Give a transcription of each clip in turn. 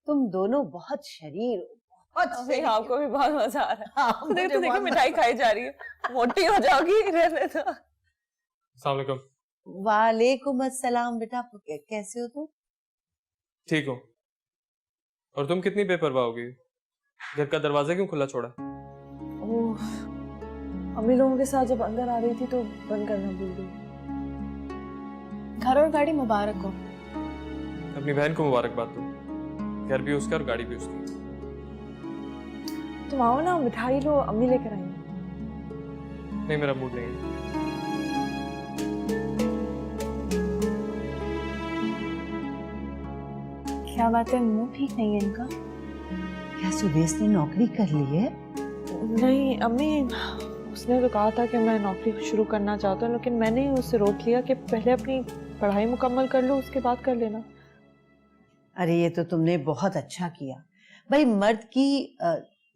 तुम दोनों बहुत शरीर हो, बहुत शरीर आपको भी बहुत मजा आ रहा है। हाँ, देखो देखो मिठाई खाई जा रही है, मोटी हो जाओगी। रहने दो। अस्सलाम वालेकुम। वालेकुम अस्सलाम। बेटा कैसे हो तुम? ठीक हो? और तुम कितनी बेपरवाह होगी? घर का दरवाजा क्यों खुला छोड़ा? ओह, अम्मी लोगों के साथ जब अंदर आ रही थी तो बंद करना भूल गई। घर और गाड़ी मुबारक हो। अपनी बहन को मुबारकबाद दो। घर भी उसका और गाड़ी भी उसकी। तुम आओ ना, मिठाई लो, अम्मी लेकर आएंगे। नहीं, मेरा मूड नहीं है। क्या बात है, मुंह ठीक नहीं है इनका? क्या सुदेश ने नौकरी कर ली है? नहीं अम्मी, उसने तो कहा था कि मैं नौकरी शुरू करना चाहता हूँ, लेकिन मैंने ही उससे रोक लिया कि पहले अपनी पढ़ाई मुकम्मल कर लो, उसके बाद कर लेना। अरे ये तो तुमने बहुत अच्छा किया भाई। मर्द की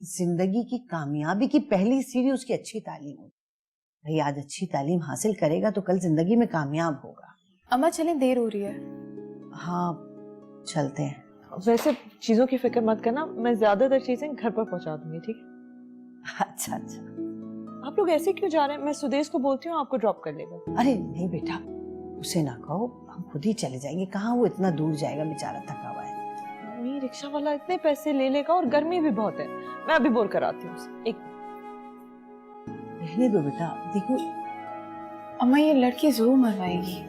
जिंदगी की कामयाबी की पहली सीढ़ी उसकी अच्छी तालीम होती है। भाई आज अच्छी तालीम हासिल करेगा तो कल जिंदगी में कामयाब होगा। अम्मा चलें, देर हो रही है। हाँ चलते हैं। वैसे चीजों की फिक्र मत करना, मैं ज्यादातर चीजें घर पर पहुंचा दूंगी, ठीक है? अच्छा अच्छा। आप लोग ऐसे क्यों जा रहे हैं? मैं सुदेश को बोलती हूँ, आपको ड्रॉप कर लेगा। अरे नहीं बेटा, उसे ना कहो, हम खुद ही चले जाएंगे। कहाँ वो इतना दूर जाएगा, बेचारा थका हुआ है। नहीं, रिक्शा वाला इतने पैसे ले लेगा और गर्मी भी बहुत है। मैं अभी बोल कर आती हूँ उसे। एक रहने दो बेटा, देखो। अम्मा ये लड़की जरूर मरवाएगी।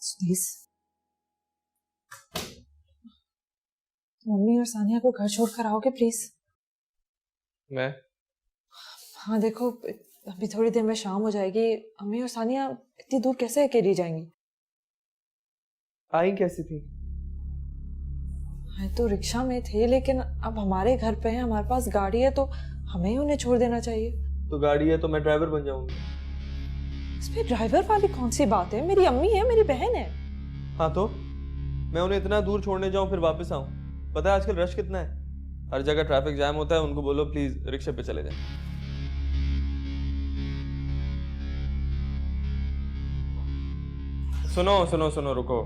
सुदेश, मम्मी और सानिया को घर छोड़ कर आओगे प्लीज? मैं? हाँ देखो, अभी थोड़ी देर में शाम हो जाएगी। अम्मी और सानिया इतनी दूर कैसे अकेली जाएंगी? आई कैसी थी? है तो रिक्शा में थे, लेकिन अब हमारे घर पे है, हमारे पास गाड़ी है, तो हमें ही उन्हें छोड़ देना चाहिए। तो गाड़ी है तो मैं ड्राइवर बन जाऊंगी। इसमें ड्राइवर वाली कौन सी बात है? मेरी अम्मी है, मेरी बहन है। हाँ तो मैं उन्हें इतना दूर छोड़ने जाऊं फिर वापस आऊं? पता है आजकल रश कितना है, हर जगह ट्रैफिक जैम होता है। उनको बोलो प्लीज रिक्शे पे चले जाएं। सुनो सुनो सुनो, रुको,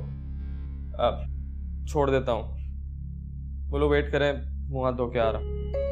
अब छोड़ देता हूँ। बोलो वेट करें, मुंह हाथ धो के आ रहा हूं।